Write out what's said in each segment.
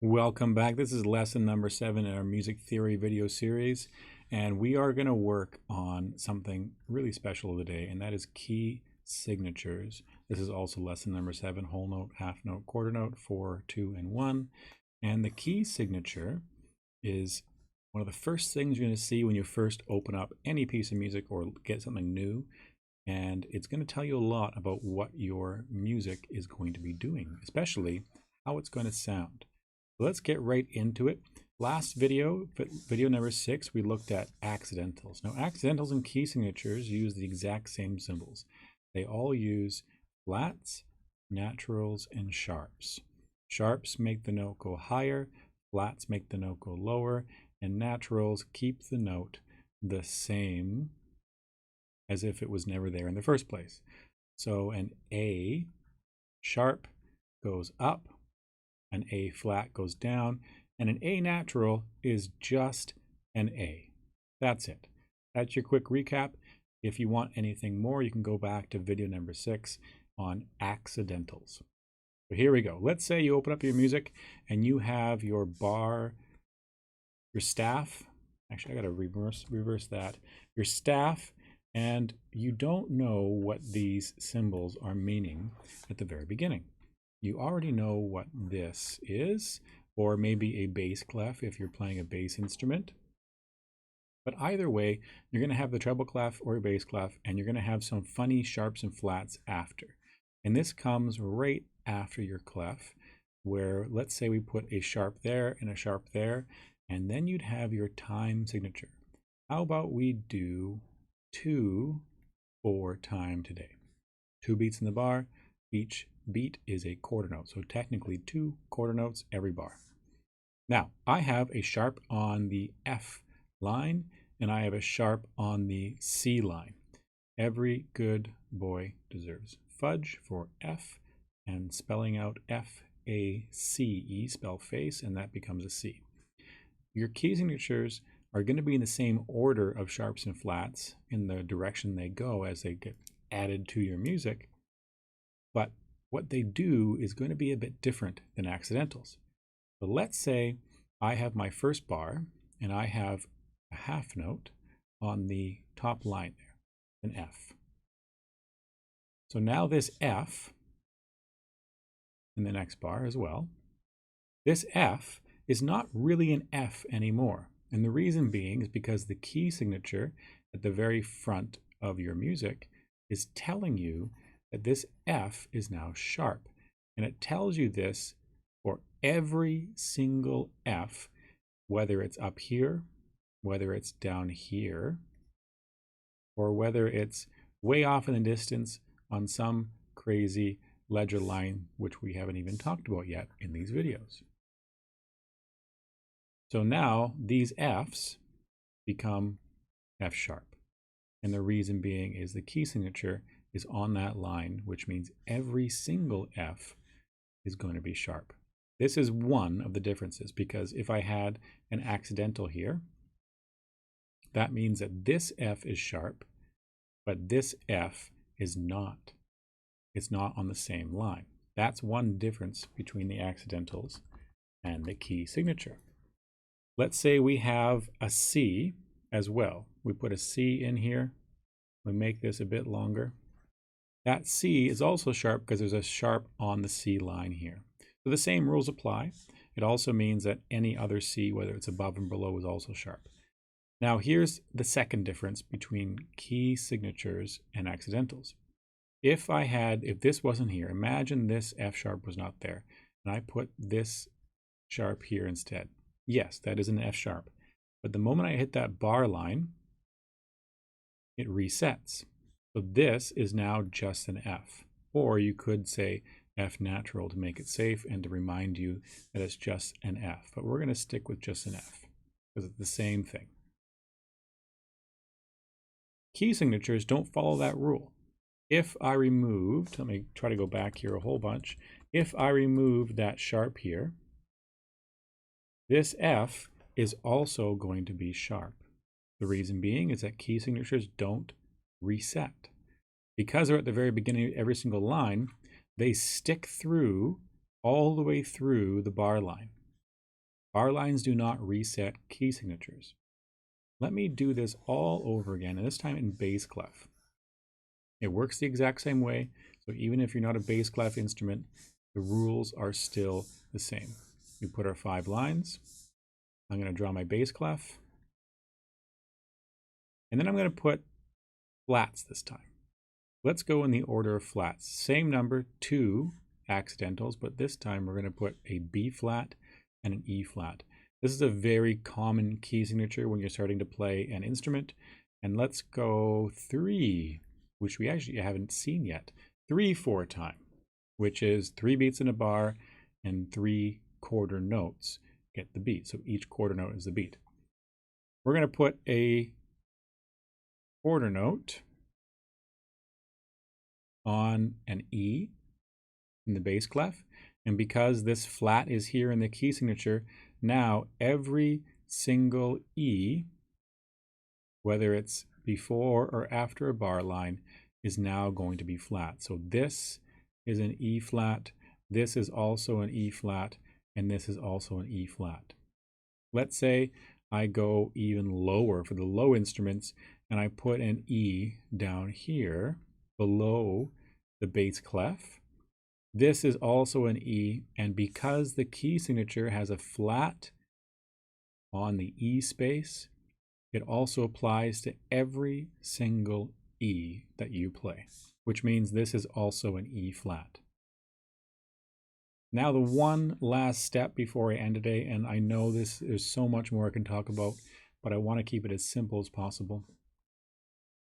Welcome back. This is lesson number 7 in our music theory video series, and we are going to work on something really special today, and that is key signatures. This is also lesson number 7, whole note, half note, quarter note, 4, 2, and 1. And the key signature is one of the first things you're going to see when you first open up any piece of music or get something new, and it's going to tell you a lot about what your music is going to be doing, especially how it's going to sound. Let's get right into it. Last video, video number 6, we looked at accidentals. Now, accidentals and key signatures use the exact same symbols. They all use flats, naturals, and sharps. Sharps make the note go higher, flats make the note go lower, and naturals keep the note the same as if it was never there in the first place. So an A sharp goes up, an A flat goes down, and an A natural is just an A. That's it. That's your quick recap. If you want anything more, you can go back to video number 6 on accidentals. So here we go. Let's say you open up your music and you have your bar, your staff. Actually, I got to reverse that. Your staff, and you don't know what these symbols are meaning at the very beginning. You already know what this is, or maybe a bass clef if you're playing a bass instrument. But either way, you're going to have the treble clef or a bass clef, and you're going to have some funny sharps and flats after. And this comes right after your clef, where let's say we put a sharp there and a sharp there, and then you'd have your time signature. How about we do 2 for time today? 2 beats in the bar, each beat is a quarter note, so technically 2 quarter notes every bar. Now I have a sharp on the F line and I have a sharp on the C line. Every good boy deserves fudge for F, and spelling out F-A-C-E, spell face, and that becomes a C. Your key signatures are going to be in the same order of sharps and flats in the direction they go as they get added to your music, but what they do is going to be a bit different than accidentals. So let's say I have my first bar and I have a half note on the top line there, an F. So now this F in the next bar as well, this F is not really an F anymore. And the reason being is because the key signature at the very front of your music is telling you that this F is now sharp, and it tells you this for every single F, whether it's up here, whether it's down here, or whether it's way off in the distance on some crazy ledger line, which we haven't even talked about yet in these videos. So now these Fs become F sharp, and the reason being is the key signature is on that line, which means every single F is going to be sharp. This is one of the differences, because if I had an accidental here, that means that this F is sharp, but this F is not. It's not on the same line. That's one difference between the accidentals and the key signature. Let's say we have a C as well. We put a C in here. We make this a bit longer. That C is also sharp because there's a sharp on the C line here. So the same rules apply. It also means that any other C, whether it's above and below, is also sharp. Now here's the second difference between key signatures and accidentals. If this wasn't here, imagine this F sharp was not there, and I put this sharp here instead. Yes, that is an F sharp. But the moment I hit that bar line, it resets. So this is now just an F, or you could say F natural to make it safe and to remind you that it's just an F, but we're going to stick with just an F because it's the same thing. Key signatures don't follow that rule. If I removed, let me try to go back here a whole bunch. If I remove that sharp here, this F is also going to be sharp. The reason being is that key signatures don't reset. Because they're at the very beginning of every single line, they stick through all the way through the bar line. Bar lines do not reset key signatures. Let me do this all over again, and this time in bass clef. It works the exact same way, so even if you're not a bass clef instrument, the rules are still the same. We put our 5 lines. I'm going to draw my bass clef. And then I'm going to put flats this time. Let's go in the order of flats. Same number, 2 accidentals, but this time we're going to put a B flat and an E flat. This is a very common key signature when you're starting to play an instrument. And let's go 3, which we actually haven't seen yet. 3/4 time, which is 3 beats in a bar and 3 quarter notes get the beat. So each quarter note is the beat. We're going to put a quarter note on an E in the bass clef. And because this flat is here in the key signature, now every single E, whether it's before or after a bar line, is now going to be flat. So this is an E flat, this is also an E flat, and this is also an E flat. Let's say I go even lower for the low instruments and I put an E down here below the bass clef. This is also an E, and because the key signature has a flat on the E space, it also applies to every single E that you play, which means this is also an E flat. Now the one last step before I end today, and I know there's so much more I can talk about, but I want to keep it as simple as possible.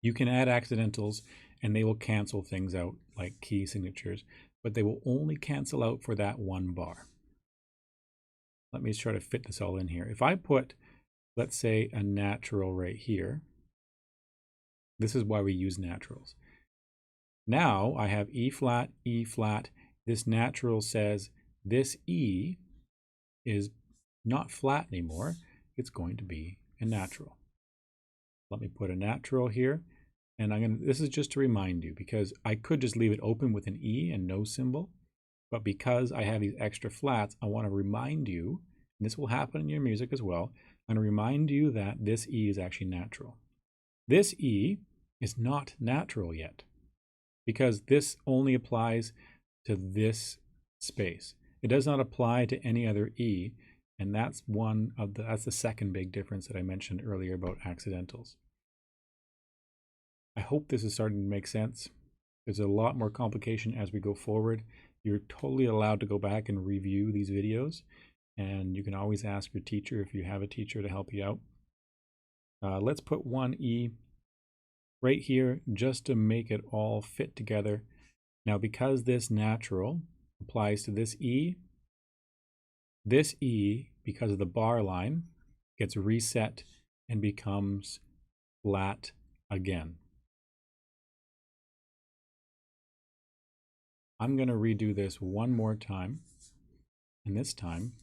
You can add accidentals and they will cancel things out like key signatures, but they will only cancel out for that one bar. Let me try to fit this all in here. If I put, let's say, a natural right here, this is why we use naturals. Now I have E flat, E flat. This natural says this E is not flat anymore. It's going to be a natural. Let me put a natural here. And this is just to remind you, because I could just leave it open with an E and no symbol. But because I have these extra flats, I want to remind you, and this will happen in your music as well, I'm going to remind you that this E is actually natural. This E is not natural yet, because this only applies to this space. It does not apply to any other E, and that's that's the second big difference that I mentioned earlier about accidentals. I hope this is starting to make sense. There's a lot more complication as we go forward. You're totally allowed to go back and review these videos, and you can always ask your teacher if you have a teacher to help you out. Let's put one E right here just to make it all fit together. Now, because this natural applies to this E, because of the bar line, gets reset and becomes flat again. I'm going to redo this one more time, and this time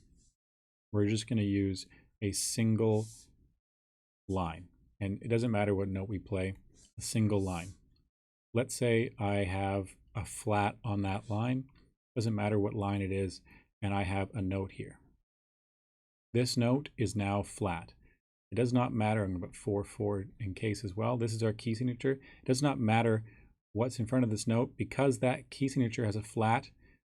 we're just going to use a single line, and it doesn't matter what note we play, a single line. Let's say I have a flat on that line, doesn't matter what line it is, and I have a note here. This note is now flat. It does not matter, I'm going to put 4/4 in case as well. This is our key signature. It does not matter what's in front of this note, because that key signature has a flat,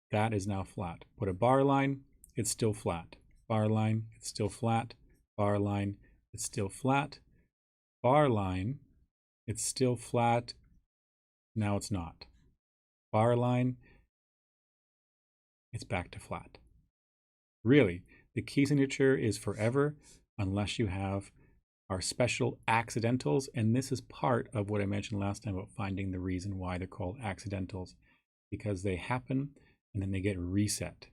that is now flat. Put a bar line, it's still flat. Bar line, it's still flat. Bar line, it's still flat. Bar line, it's still flat. Now it's not. Bar line, it's back to flat. Really, the key signature is forever unless you have our special accidentals, and this is part of what I mentioned last time about finding the reason why they're called accidentals, because they happen and then they get reset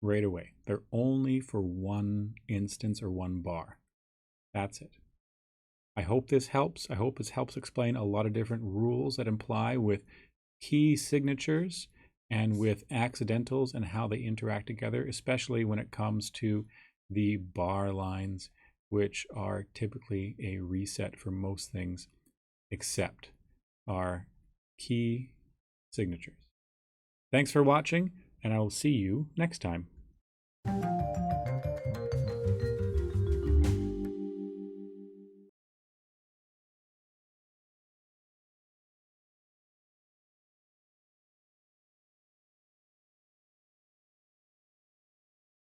right away. They're only for one instance or one bar. That's it. I hope this helps. I hope this helps explain a lot of different rules that imply with key signatures and with accidentals and how they interact together, especially when it comes to the bar lines, which are typically a reset for most things except are key signatures. Thanks for watching, and I will see you next time.